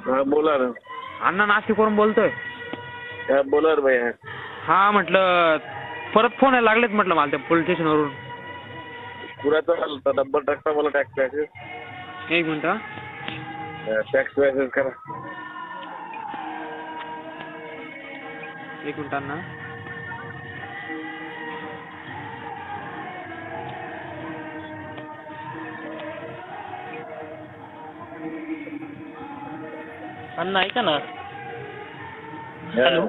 हा बोला ना. अण्णा नाशिकवरून बोलतोय. हा बोला रे भैया. हा म्हटलं परत फोन यायला लागलेत म्हटलं मला त्या पोलीस स्टेशनवरून. कुणाचा आलता नंबर टाकता मला टॅक्स मॅसेज. एक मिनिट हा. टॅक्स मॅसेज करा. एक मिनिट अण्णा. अण्णा ऐका ना. Hello.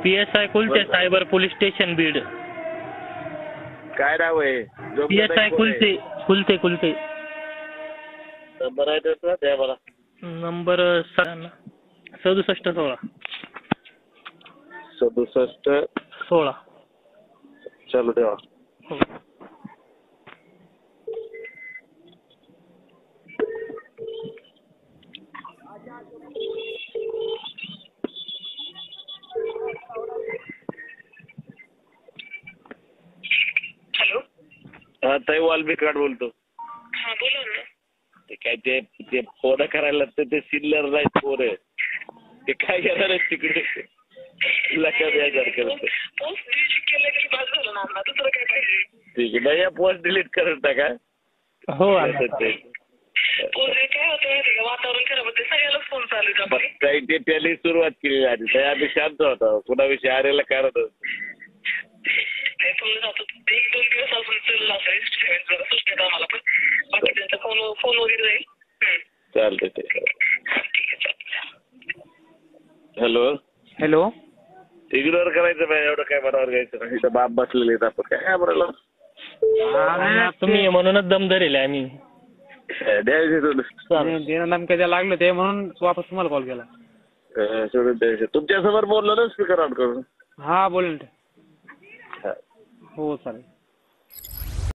PSI Kulte cyber police station Beed. काय नाव आहे? PSI कुलते कुलते. नंबर आहे त्याचा द्या मला. नंबर 6716. 6716. चलो देवा. हो. हॅलो. हा ताई वाल्मिकाड बोलतो. हा बोला ना. ते काय ते फोन करायला ते सिनियर राईट फोन आहे. ते काय करणार आहे तिकडे लक्षात यायचं करत. पोस्ट डिलीट केलं की बस झालं ना अण्णा. दुसरं काय पाहिजे? ठीक आहे भैया पोस्ट डिलीट करत टाका. हो पोस्ट काय होतं माहिती का, वातावरण खराब होते सगळ्यालाच फोन चालू आहे आपली. काही ते त्याला सुरुवात केली आधी त्या आम्ही शांत होता. कुणाविषयी आरेला करत होतो. ते तुम्ही जातो 1-2 दिवस अजून चाललं असं जरा सुचत आम्हाला पण. बाकी त्यांचा फोन वगैरे जाईल. चालतंय ते. ठीक आहे चालतं. हॅलो. हॅलो. इग्नोर करायचं नाही. एवढं काय मनावर घ्यायचं नाही. इथं बाप बसलेले आहेत आपण काय बोलायला. तुम्ही म्हणूनच दम धरेल आम्ही. देणं धमक्या द्यायला लागलं ते म्हणून वापस तुम्हाला कॉल केला. सोडून द्यायचं. तुमच्या समोर बोललो ना स्पीकर ऑन करून. हा बोल ना. हो चालेल.